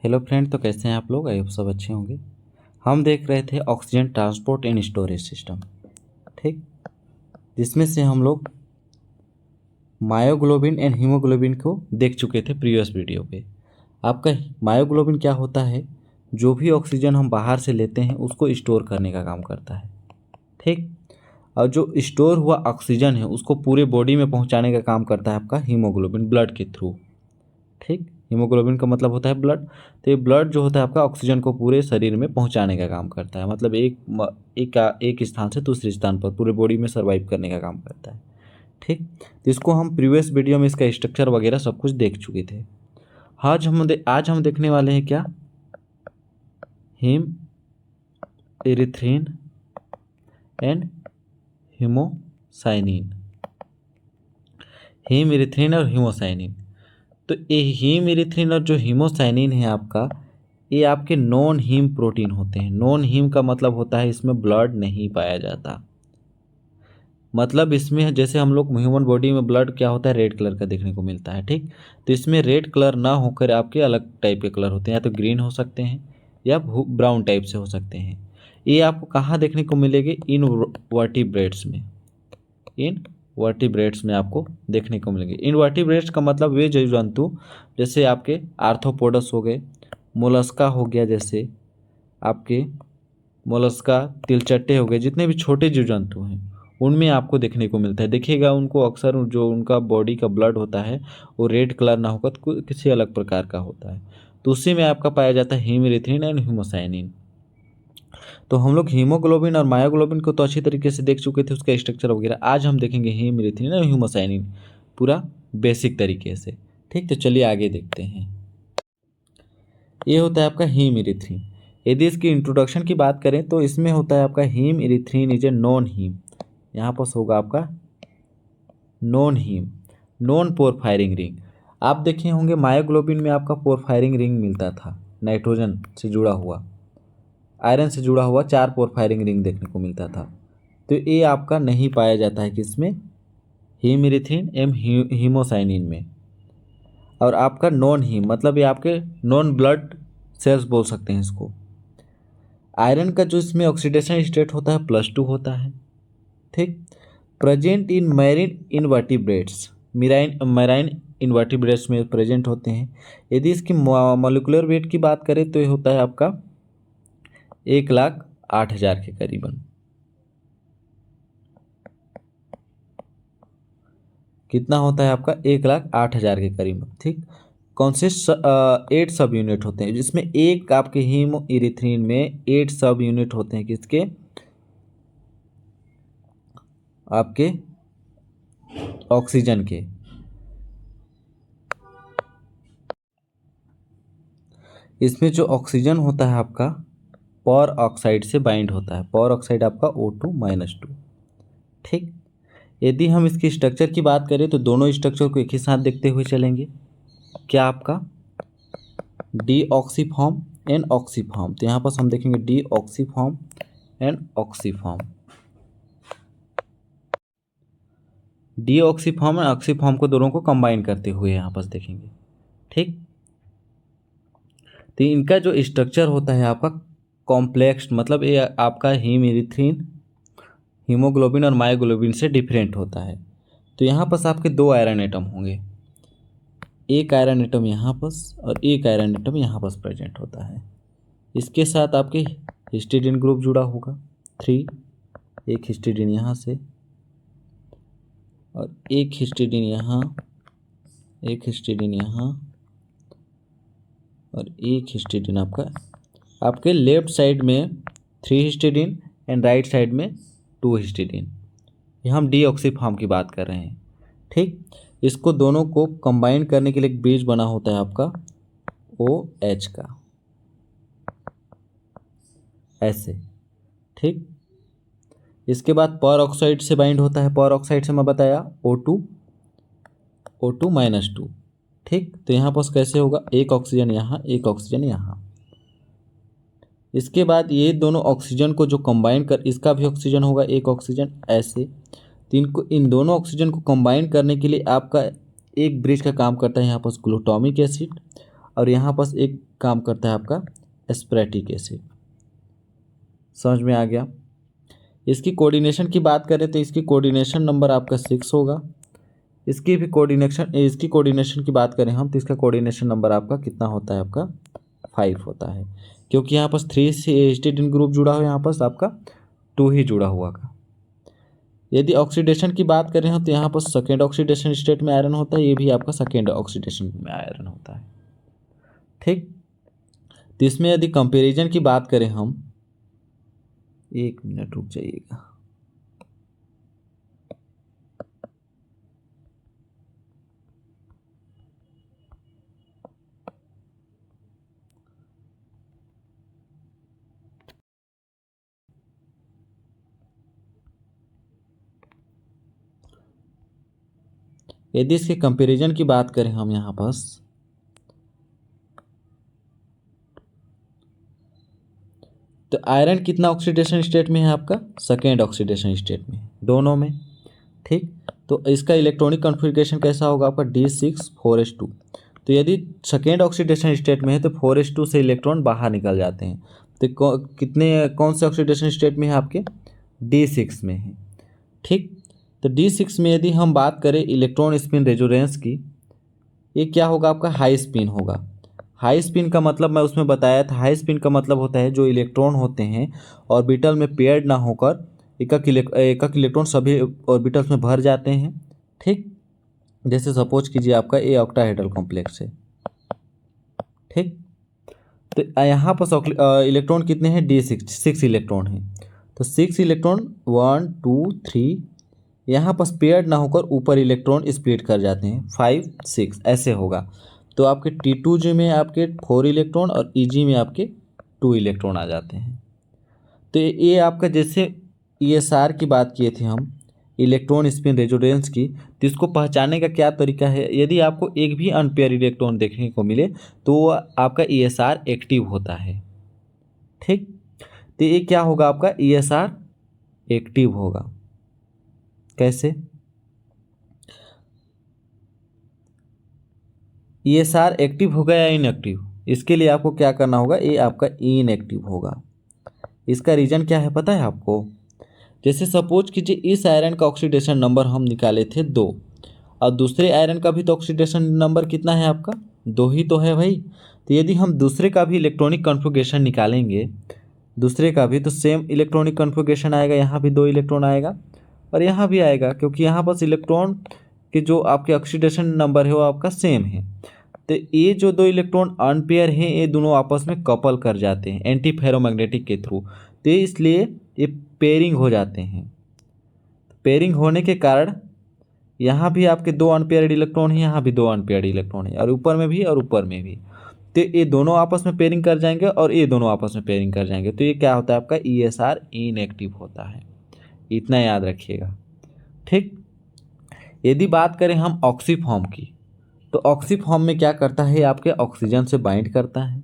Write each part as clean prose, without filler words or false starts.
Hello friend, तो कैसे हैं आप लोग? आई होप सब अच्छे होंगे। हम देख रहे थे oxygen transport and storage system, ठीक, जिसमें से हम लोग मायोग्लोबिन एंड हीमोग्लोबिन को देख चुके थे प्रीवियस वीडियो पे। आपका मायोग्लोबिन क्या होता है? जो भी ऑक्सीजन हम बाहर से लेते हैं उसको स्टोर करने का काम करता है, ठीक। और जो स्टोर हुआ ऑक्सीजन है उसको पूरे बॉडी में पहुंचाने का काम करता है आपका हीमोग्लोबिन, ब्लड के थ्रू, ठीक। हीमोग्लोबिन का मतलब होता है ब्लड। तो ये ब्लड जो होता है आपका ऑक्सीजन को पूरे शरीर में पहुंचाने का काम करता है, मतलब एक स्थान से दूसरे स्थान पर पूरे बॉडी में सर्वाइव करने का काम करता है, ठीक। तो इसको हम प्रीवियस वीडियो में इसका स्ट्रक्चर वगैरह सब कुछ देख चुके थे। आज हम देखने वाले हैं क्या? Heme, erythrin and hemocyanin. Heme, erythrin और हीमोसाइनिन। तो ये हीम, एरिथ्रिन और जो हीमोसाइनिन है आपका, ये आपके नॉन हीम प्रोटीन होते हैं। नॉन हीम का मतलब होता है इसमें ब्लड नहीं पाया जाता। मतलब इसमें जैसे हम लोग ह्यूमन बॉडी में ब्लड क्या होता है, रेड कलर का देखने को मिलता है, ठीक। तो इसमें रेड कलर ना होकर आपके अलग टाइप के कलर होते हैं, या तो ग्रीन हो सकते हैं या ब्राउन टाइप से हो सकते हैं। ये आपको कहाँ देखने को मिलेंगे? इन वर्टिब्रेट्स में। इन वर्टिब्रेट्स में आपको देखने को मिलेंगे। इन वर्टिब्रेट्स का मतलब वे जीव जंतु जैसे आपके आर्थ्रोपोडस हो गए, मोलस्का हो गया, जैसे आपके मोलस्का, तिलचट्टे हो गए, जितने भी छोटे जीव जंतु हैं उनमें आपको देखने को मिलता है। देखिएगा उनको अक्सर जो उनका बॉडी का ब्लड होता है वो रेड कलर ना होकर किसी अलग प्रकार का होता है, तो उसी में आपका पाया जाता है हीम, एरिथ्रिन एंड हीमोसाइनिन। तो हम लोग हीमोग्लोबिन और मायोग्लोबिन को तो अच्छी तरीके से देख चुके थे, उसका स्ट्रक्चर वगैरह। आज हम देखेंगे हीम, एरिथ्रिन और हीमोसाइनिन पूरा बेसिक तरीके से, ठीक। तो चलिए आगे देखते हैं। ये होता है आपका हीम, एरिथ्रिन। यदि इसकी इंट्रोडक्शन की बात करें तो इसमें होता है आपका heme, erythrin is a non heme. यहाँ पर होगा आपका non heme, non porphyrin ring. आप देखे होंगे मायोग्लोबिन में आपका पोरफायरिंग रिंग मिलता था, नाइट्रोजन से जुड़ा हुआ, आयरन से जुड़ा हुआ 4 पोरफायरिंग रिंग देखने को मिलता था। तो ये आपका नहीं पाया जाता है किसमें? हीम, एरिथ्रिन एम हीमोसाइनिन में। और आपका नॉन हीम मतलब ये आपके नॉन ब्लड सेल्स बोल सकते हैं इसको। आयरन का जो इसमें ऑक्सीडेशन स्टेट होता है +2 होता है, ठीक। Present in marine invertebrates, marine invertebrates में प्रेजेंट होते हैं। यदि इसकी मॉलिक्यूलर वेट की बात करें तो ये होता है आपका 1,08,000 के करीबन। कितना होता है आपका? 1,08,000 के करीब, ठीक। कॉन्सिस्ट 8 सब यूनिट होते हैं, जिसमें एक आपके हीमो इरिथ्रिन में 8 सब यूनिट होते हैं किसके? आपके ऑक्सीजन के। इसमें जो ऑक्सीजन होता है आपका पर ऑक्साइड से बाइंड होता है। पर ऑक्साइड आपका O2-2, ठीक। यदि हम इसकी स्ट्रक्चर की बात करें तो दोनों स्ट्रक्चर को एक ही साथ देखते हुए चलेंगे। क्या आपका डीऑक्सीफॉर्म एंड ऑक्सीफॉर्म। तो यहाँ पर हम देखेंगे डीऑक्सीफॉर्म एंड ऑक्सीफॉर्म। डीऑक्सीफॉर्म और ऑक्सीफॉर्म को दोनों को कंबाइन करते हुए यहाँ पर देखेंगे, ठीक। तो इनका जो स्ट्रक्चर होता है आपका कॉम्प्लेक्स, मतलब ये आपका हीम, एरिथ्रिन, हीमोग्लोबिन और मायोग्लोबिन से डिफरेंट होता है। तो यहाँ पर आपके 2 आयरन एटम होंगे, एक आयरन एटम यहाँ पर और एक आयरन एटम यहाँ पर प्रेजेंट होता है। इसके साथ आपके हिस्टिडीन ग्रुप जुड़ा होगा 3, एक हिस्टिडीन यहाँ से और एक हिस्टिडीन यहाँ, एक हिस्टिडीन यहाँ और एक हिस्टिडीन आपके लेफ्ट साइड में 3 हिस्टिडीन एंड राइट साइड में 2 हिस्टिडीन। यहाँ हम डीऑक्सीफॉर्म की बात कर रहे हैं, ठीक। इसको दोनों को कंबाइन करने के लिए एक बेस बना होता है आपका OH का, ऐसे, ठीक। इसके बाद पर ऑक्साइड से बाइंड होता है। पर ऑक्साइड से मैं बताया O2-2, ठीक। तो यहाँ पर कैसे होगा? एक ऑक्सीजन यहाँ, एक ऑक्सीजन यहाँ। इसके बाद ये दोनों ऑक्सीजन को जो कंबाइन कर, इसका भी ऑक्सीजन होगा एक ऑक्सीजन, ऐसे। तो इनको, इन दोनों ऑक्सीजन को कंबाइन करने के लिए आपका एक ब्रिज का काम करता है यहाँ पर ग्लूटामिक एसिड, और यहाँ पर एक काम करता है आपका एस्पेरेटिक एसिड। समझ में आ गया। इसकी कोऑर्डिनेशन की बात करें तो इसकी कोऑर्डिनेशन नंबर आपका 6 होगा। इसकी कोऑर्डिनेशन की बात करें हम तो इसका कोऑर्डिनेशन नंबर आपका कितना होता है, आपका 5 होता है, क्योंकि यहाँ पर 3 हिस्टिडीन ग्रुप जुड़ा हुआ है, यहाँ पर आपका 2 ही जुड़ा हुआ का। यदि ऑक्सीडेशन की बात करें हम तो यहाँ पर सेकेंड ऑक्सीडेशन स्टेट में आयरन होता है, ये भी आपका सेकेंड ऑक्सीडेशन में आयरन होता है। ठीक, तो इसमें यदि कंपैरिजन की बात करें हम, 1 मिनट रुक जाइएगा। यदि इसके कंपैरिजन की बात करें हम यहाँ पास, तो आयरन कितना ऑक्सीडेशन स्टेट में है आपका, सेकेंड ऑक्सीडेशन स्टेट में, दोनों में। ठीक, तो इसका इलेक्ट्रॉनिक कॉन्फ़िगरेशन कैसा होगा आपका D6 4s2। तो यदि सेकेंड ऑक्सीडेशन स्टेट में है तो 4s2 से इलेक्ट्रॉन बाहर निकल जाते हैं। तो कौन से ऑक्सीडेशन स्टेट में है आपके, D6 में है। ठीक, तो D6 में यदि हम बात करें इलेक्ट्रॉन स्पिन रेजोनेंस की, ये क्या होगा आपका, हाई स्पिन होगा। हाई स्पिन का मतलब मैं उसमें बताया था, हाई स्पिन का मतलब होता है जो इलेक्ट्रॉन होते हैं ऑर्बिटल में पेयर्ड ना होकर एकक इलेक्ट्रॉन सभी ऑर्बिटल्स में भर जाते हैं। ठीक, जैसे सपोज कीजिए आपका ए ऑक्टाहेड्रल कॉम्प्लेक्स है। ठीक, तो यहाँ पर इलेक्ट्रॉन कितने हैं, D6 इलेक्ट्रॉन हैं। तो 6 इलेक्ट्रॉन 1 2 3 यहाँ पर पेयर्ड ना होकर ऊपर इलेक्ट्रॉन स्प्लिट कर जाते हैं, 5 6 ऐसे होगा। तो आपके T2G में आपके 4 इलेक्ट्रॉन और EG में आपके 2 इलेक्ट्रॉन आ जाते हैं। तो ये आपका, जैसे ESR की बात किए थे हम, इलेक्ट्रॉन स्पिन रेजोनेंस की, तो इसको पहचानने का क्या तरीका है, यदि आपको एक भी अनपेयर इलेक्ट्रॉन देखने को मिले तो आपका ESR एक्टिव होता है। ठीक, तो ये क्या होगा आपका, ESR एक्टिव होगा। कैसे, ESR एक्टिव होगा या इनएक्टिव, इसके लिए आपको क्या करना होगा, ये आपका इनएक्टिव होगा। इसका रीज़न क्या है पता है आपको, जैसे सपोज कीजिए इस आयरन का ऑक्सीडेशन नंबर हम निकाले थे 2, और दूसरे आयरन का भी तो ऑक्सीडेशन नंबर कितना है आपका, 2 ही तो है भाई। तो यदि हम दूसरे का भी इलेक्ट्रॉनिक कॉन्फ़िगरेशन निकालेंगे, दूसरे का भी, तो सेम इलेक्ट्रॉनिक कॉन्फ़िगरेशन आएगा, यहाँ भी 2 इलेक्ट्रॉन आएगा और यहाँ भी आएगा, क्योंकि यहाँ पर इलेक्ट्रॉन के जो आपके ऑक्सीडेशन नंबर है वो आपका सेम है। तो ये जो 2 इलेक्ट्रॉन अनपेयर हैं ये दोनों आपस में कपल कर जाते हैं एंटी फेरोमैग्नेटिक के थ्रू, तो इसलिए ये पेयरिंग हो जाते हैं। पेयरिंग होने के कारण यहाँ भी आपके 2 अनपेयर्ड इलेक्ट्रॉन हैं, यहाँ भी 2 अनपेयर्ड इलेक्ट्रॉन हैं, और ऊपर में भी और ऊपर में भी। तो ये दोनों आपस में पेयरिंग कर जाएंगे और ये दोनों आपस में पेयरिंग कर जाएंगे, तो ये क्या होता है आपका, ESR इनएक्टिव होता है। इतना याद रखिएगा। ठीक, यदि बात करें हम ऑक्सीफॉर्म की, तो ऑक्सीफॉर्म में क्या करता है, आपके ऑक्सीजन से बाइंड करता है।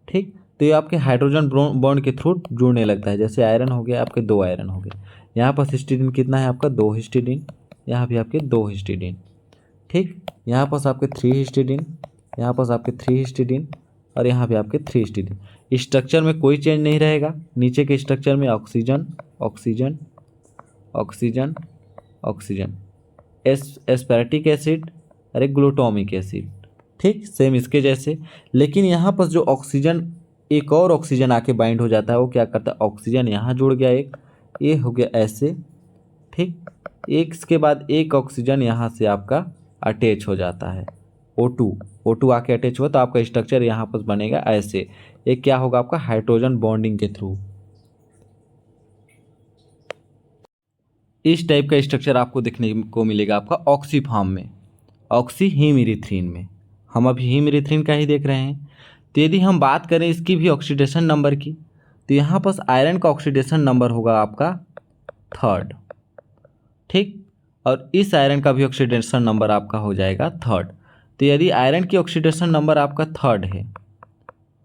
ठीक, तो ये आपके हाइड्रोजन बॉन्ड के थ्रू जुड़ने लगता है। जैसे आयरन हो गया आपके, 2 आयरन हो गए, यहाँ पर हिस्टिडीन कितना है आपका, 2 हिस्टिडीन, यहाँ भी आपके 2 हिस्टिडीन। ठीक, यहाँ पर आपके 3 हिस्टिडीन, यहाँ पर आपके 3 हिस्टिडीन, और यहाँ भी आपके 3 हिस्टिडीन। स्ट्रक्चर में कोई चेंज नहीं रहेगा, नीचे के स्ट्रक्चर में oxygen oxygen oxygen oxygen, aspartic acid, अरे ग्लूटामिक एसिड। ठीक, सेम इसके जैसे। लेकिन यहाँ पर जो ऑक्सीजन, एक और ऑक्सीजन आके बाइंड हो जाता है, वो क्या करता है, ऑक्सीजन यहाँ जुड़ गया, एक ये हो गया ऐसे। ठीक, एक इसके बाद एक ऑक्सीजन यहाँ से आपका अटैच हो जाता है, O2 आके अटैच हुआ, तो आपका स्ट्रक्चर यहाँ पर बनेगा ऐसे। ये क्या होगा आपका, हाइड्रोजन बॉन्डिंग के थ्रू इस टाइप का स्ट्रक्चर आपको देखने को मिलेगा आपका ऑक्सीफॉर्म में, ऑक्सीहीम में। हम अभी हीम का ही देख रहे हैं। तो यदि हम बात करें इसकी भी ऑक्सीडेशन नंबर की, तो यहाँ पर आयरन का ऑक्सीडेशन नंबर होगा आपका 3rd। ठीक, और इस आयरन का भी ऑक्सीडेशन नंबर आपका हो जाएगा 3rd। तो यदि आयरन की ऑक्सीडेशन नंबर आपका 3rd है,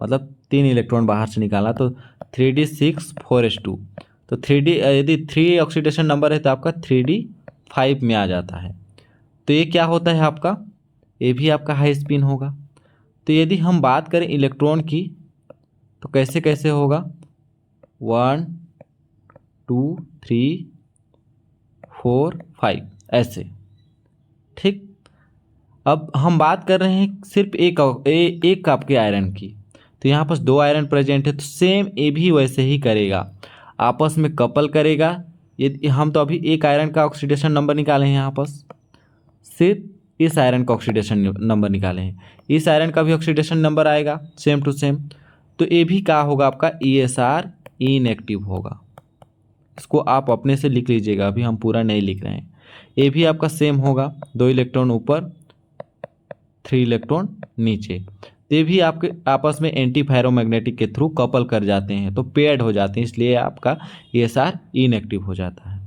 मतलब 3 इलेक्ट्रॉन बाहर से निकालना, तो 3D6 4s2। तो 3D, यदि 3 ऑक्सीडेशन नंबर है तो आपका 3D5 में आ जाता है। तो ये क्या होता है आपका, ये भी आपका हाई स्पिन होगा। तो यदि हम बात करें इलेक्ट्रॉन की तो कैसे कैसे होगा, 1 2 3 4 5 ऐसे। ठीक, अब हम बात कर रहे हैं सिर्फ एक आपके आयरन की, तो यहाँ पास 2 आयरन प्रेजेंट है, तो सेम ये भी वैसे ही करेगा, आपस में कपल करेगा। ये हम तो अभी एक आयरन का ऑक्सीडेशन नंबर निकाले हैं, यहाँ पास सिर्फ इस आयरन का ऑक्सीडेशन नंबर निकाले हैं, इस आयरन का भी ऑक्सीडेशन नंबर आएगा सेम टू सेम। तो ये भी क्या होगा आपका ESR इनएक्टिव होगा। इसको आप अपने से लिख लीजिएगा, अभी हम पूरा नहीं लिख रहे हैं। ये भी आपका सेम होगा, 2 इलेक्ट्रॉन ऊपर 3 इलेक्ट्रॉन नीचे। ये भी आपके आपस में एंटी फेरोमैग्नेटिक के थ्रू कपल कर जाते हैं, तो पेयर्ड हो जाते हैं, इसलिए आपका ESR इनएक्टिव हो जाता है।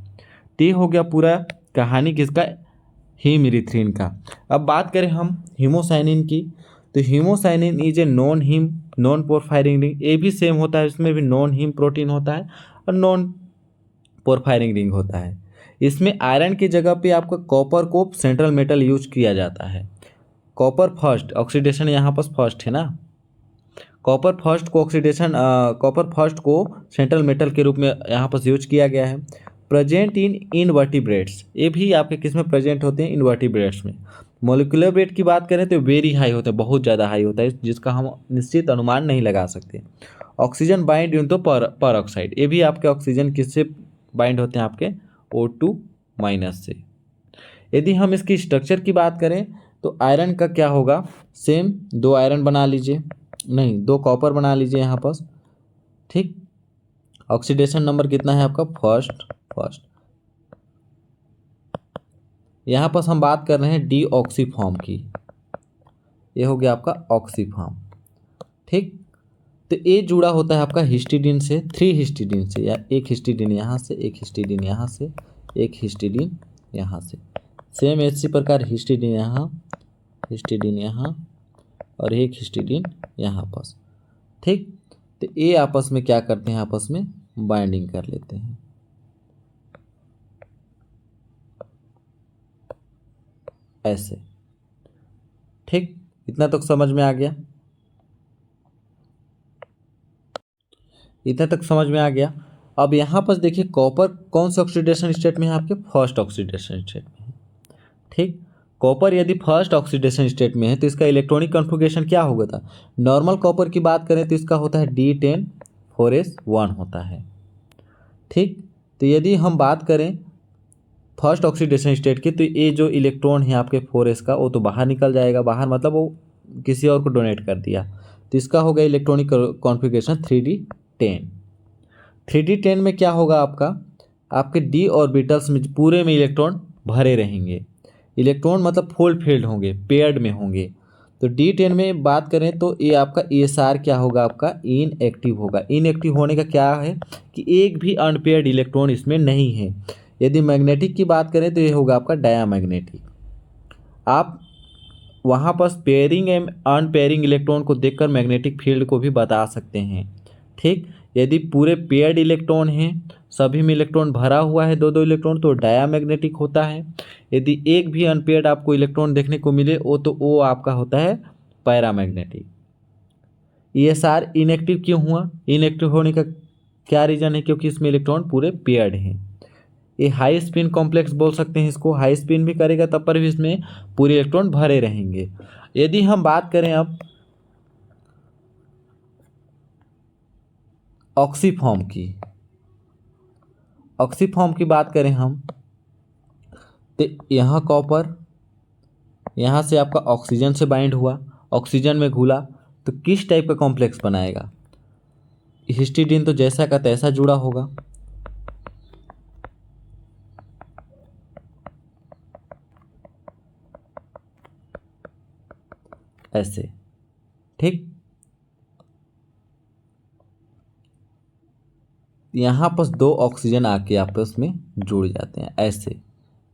तो ये हो गया पूरा कहानी किसका, हीम का। अब बात करें हम हीमोसाइनिन की, तो haemocyanin is a non porphyrin ring. ये भी सेम होता है, इसमें भी नॉन हीम प्रोटीन होता है और नॉन पोरफायरिंग रिंग होता है। इसमें आयरन की जगह पे आपका कॉपर को सेंट्रल मेटल यूज किया जाता है। कॉपर फर्स्ट ऑक्सीडेशन यहाँ पर फर्स्ट है ना, कॉपर फर्स्ट को सेंट्रल मेटल के रूप में यहाँ पर यूज किया गया है। प्रेजेंट इन इनवर्टिब्रेट्स, ये भी आपके किस में प्रेजेंट होते हैं, इनवर्टिब्रेट्स में। मोलिकुलर वेट की बात करें तो वेरी हाई होता है, बहुत ज़्यादा हाई होता है, जिसका हम निश्चित अनुमान नहीं लगा सकते। ऑक्सीजन बाइंड इन तो पर ऑक्साइड, ये भी आपके ऑक्सीजन किससे बाइंड होते हैं, आपके O2- से। यदि हम इसकी स्ट्रक्चर की बात करें तो आयरन का क्या होगा, सेम 2 आयरन बना लीजिए, नहीं 2 कॉपर बना लीजिए यहाँ पास। ठीक, ऑक्सीडेशन नंबर कितना है आपका, फर्स्ट। यहाँ पास हम बात कर रहे हैं डीऑक्सीफॉर्म की, ये हो गया आपका ऑक्सीफॉर्म। ठीक, तो ये जुड़ा होता है आपका हिस्टिडीन से, 3 हिस्टिडीन से, या एक हिस्टिडीन यहाँ से, एक हिस्टिडीन यहाँ से, एक हिस्टिडीन यहाँ से। सेम इसी प्रकार हिस्टिडीन यहाँ और एक हिस्टिडीन यहाँ पास। ठीक, तो ये आपस में क्या करते हैं, आपस में बाइंडिंग कर लेते हैं ऐसे। ठीक, इतना तक समझ में आ गया, इतना तक समझ में आ गया। अब यहाँ पर देखिए कॉपर कौन से ऑक्सीडेशन स्टेट में है, आपके फर्स्ट ऑक्सीडेशन स्टेट में है। ठीक, कॉपर यदि फर्स्ट ऑक्सीडेशन स्टेट में है तो इसका इलेक्ट्रॉनिक कॉन्फ़िगरेशन क्या होगा था, नॉर्मल कॉपर की बात करें तो इसका होता है D10 4s1 होता है। ठीक, तो यदि हम बात करें फर्स्ट ऑक्सीडेशन स्टेट की, तो ये जो इलेक्ट्रॉन है आपके 4s का, वो तो बाहर निकल जाएगा, बाहर मतलब वो किसी और को डोनेट कर दिया, तो इसका हो गया इलेक्ट्रॉनिक कॉन्फ़िगरेशन 3D10। 3D10 में क्या होगा आपका, आपके डी ऑर्बिटल्स में पूरे में इलेक्ट्रॉन भरे रहेंगे, इलेक्ट्रॉन मतलब फुल फील्ड होंगे, पेयर्ड में होंगे। तो D10 में बात करें तो ये आपका ESR क्या होगा, आपका इनएक्टिव होगा। इनएक्टिव होने का क्या है कि एक भी अनपेयर्ड इलेक्ट्रॉन इसमें नहीं है। यदि मैग्नेटिक की बात करें तो ये होगा आपका डायामैग्नेटिक। आप वहाँ पर पेयरिंग एंड अनपेयरिंग इलेक्ट्रॉन को देखकर मैग्नेटिक फील्ड को भी बता सकते हैं। ठीक, यदि पूरे पेयर्ड इलेक्ट्रॉन हैं, सभी में इलेक्ट्रॉन भरा हुआ है 2-2 इलेक्ट्रॉन, तो डायामैग्नेटिक होता है। यदि एक भी अनपेयर्ड आपको इलेक्ट्रॉन देखने को मिले वो आपका होता है पैरामैग्नेटिक। ESR इनएक्टिव क्यों हुआ, इनएक्टिव होने का क्या रीज़न है, क्योंकि इसमें इलेक्ट्रॉन पूरे पेयर्ड हैं। ये हाई स्पिन कॉम्प्लेक्स बोल सकते हैं इसको, हाई स्पिन भी करेगा तब पर भी इसमें पूरे इलेक्ट्रॉन भरे रहेंगे। यदि हम बात करें अब ऑक्सीफॉर्म की बात करें हम, तो यहाँ कॉपर यहाँ से आपका ऑक्सीजन से बाइंड हुआ, ऑक्सीजन में घुला, तो किस टाइप का कॉम्प्लेक्स बनाएगा, हिस्टिडीन तो जैसा का तैसा जुड़ा होगा ऐसे। ठीक, यहाँ पर 2 ऑक्सीजन आके आपस में जुड़ जाते हैं ऐसे,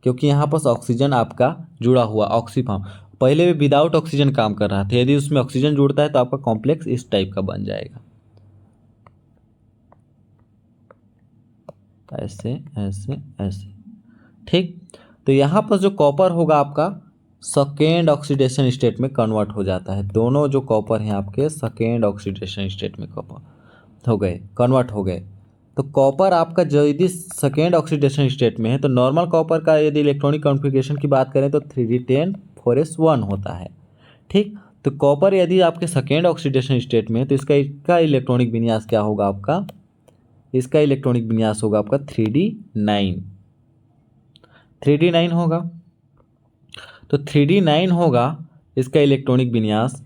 क्योंकि यहाँ पर ऑक्सीजन आपका जुड़ा हुआ ऑक्सीफॉर्म पहले भी विदाउट ऑक्सीजन काम कर रहा था, यदि उसमें ऑक्सीजन जुड़ता है तो आपका कॉम्प्लेक्स इस टाइप का बन जाएगा ऐसे ऐसे ऐसे। ठीक, तो यहाँ पर जो कॉपर होगा आपका, सेकेंड ऑक्सीडेशन स्टेट में कन्वर्ट हो जाता है। दोनों जो कॉपर हैं आपके सेकेंड ऑक्सीडेशन स्टेट में कन्वर्ट हो गए। तो कॉपर आपका जो यदि सेकेंड ऑक्सीडेशन स्टेट में है तो नॉर्मल कॉपर का यदि इलेक्ट्रॉनिक कॉन्फ़िगरेशन की बात करें तो 3d10 4s1 होता है। ठीक, तो कॉपर यदि आपके सेकेंड ऑक्सीडेशन स्टेट में है तो इसका इलेक्ट्रॉनिक विन्यास क्या होगा आपका? इसका इलेक्ट्रॉनिक विन्यास होगा आपका 3d9 होगा। तो 3d9 होगा इसका इलेक्ट्रॉनिक विन्यास।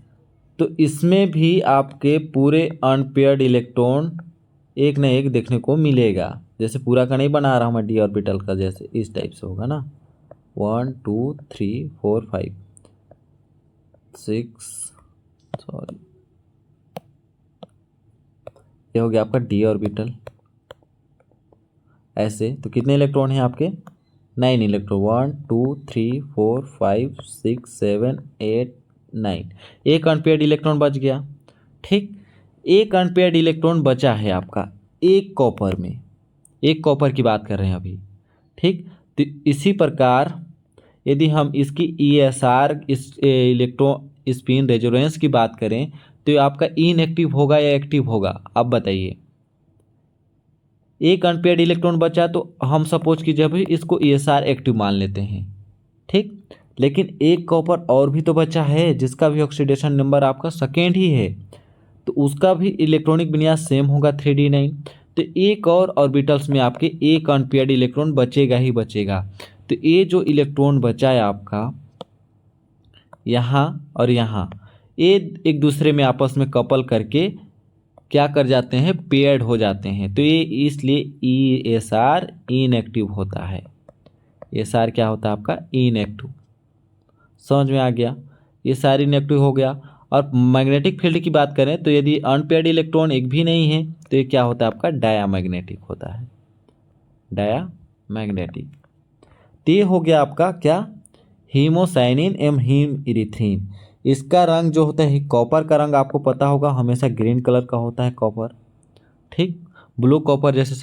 तो इसमें भी आपके पूरे अनपेयर्ड इलेक्ट्रॉन एक न एक देखने को मिलेगा। जैसे पूरा का नहीं बना रहा हूँ मैं डी ऑर्बिटल का, जैसे इस टाइप से होगा ना, 1 2 3 4 5 6 सॉरी ये हो गया आपका डी ऑर्बिटल। ऐसे तो कितने इलेक्ट्रॉन हैं आपके? 9 इलेक्ट्रॉन, 1 2 3 4 5 6 7 8 9। एक अनपेयर्ड इलेक्ट्रॉन बच गया। ठीक, एक अनपेयर्ड इलेक्ट्रॉन बचा है आपका एक कॉपर में, एक कॉपर की बात कर रहे हैं अभी। ठीक, तो इसी प्रकार यदि हम इसकी ESR इस इलेक्ट्रॉन स्पिन रेजोनेंस की बात करें तो ये आपका इनएक्टिव होगा या एक्टिव होगा? आप बताइए। एक अनपेयर्ड इलेक्ट्रॉन बचा तो हम सपोज कीजिए अभी इसको ESR एक्टिव मान लेते हैं। ठीक, लेकिन एक कॉपर और भी तो बचा है जिसका भी ऑक्सीडेशन नंबर आपका सेकेंड ही है, तो उसका भी इलेक्ट्रॉनिक विन्यास सेम होगा 3d9। तो एक और ऑर्बिटल्स में आपके एक अनपेयर्ड इलेक्ट्रॉन बचेगा ही बचेगा। तो ये जो इलेक्ट्रॉन बचा है आपका यहाँ और यहाँ, ये एक दूसरे में आपस में कपल करके क्या कर जाते हैं? पेयर्ड हो जाते हैं। तो ये इसलिए ESR इनएक्टिव होता है। ESR क्या होता है आपका? इनएक्टिव। समझ में आ गया? ये सारी इनएक्टिव हो गया। और मैग्नेटिक फील्ड की बात करें तो यदि अनपेयर्ड इलेक्ट्रॉन एक भी नहीं है तो ये क्या होता है आपका? डायामैग्नेटिक होता है, डायामैग्नेटिक। तो ये हो गया आपका क्या? हीमोसाइनिन एवं हीम इरिथ्रिन। इसका रंग जो होता है, कॉपर का रंग आपको पता होगा हमेशा ग्रीन कलर का होता है कॉपर। ठीक, ब्लू कॉपर जैसे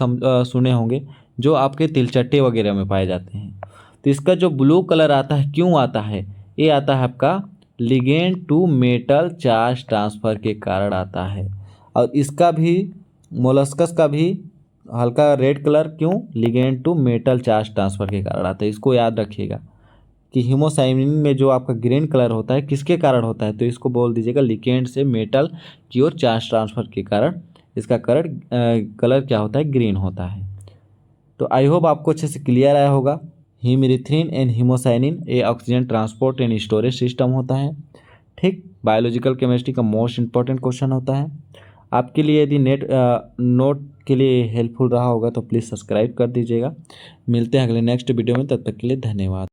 सुने होंगे जो आपके तिलचट्टे वगैरह में पाए जाते हैं। तो इसका जो ब्लू कलर आता है क्यों आता है? ये आता है आपका ligand to metal charge transfer के कारण आता है। और इसका भी मोलस्कस का भी हल्का रेड कलर क्यों? Ligand to metal charge transfer के कारण आता है। इसको याद रखिएगा कि हीमोसाइनिन में जो आपका ग्रीन कलर होता है किसके कारण होता है? तो इसको बोल दीजिएगा लिगेंड से मेटल की ओर चार्ज ट्रांसफ़र के कारण इसका कलर क्या होता है? ग्रीन होता है। तो आई होप आपको अच्छे से क्लियर आया होगा। हीमरिथ्रिन एंड हीमोसाइनिन ये oxygen transport and storage system होता है। ठीक, बायोलॉजिकल केमिस्ट्री का मोस्ट इंपॉर्टेंट क्वेश्चन होता है। आपके लिए यदि नोट के लिए हेल्पफुल रहा होगा तो प्लीज़ सब्सक्राइब कर दीजिएगा। मिलते हैं अगले नेक्स्ट वीडियो में, तब तक के लिए धन्यवाद।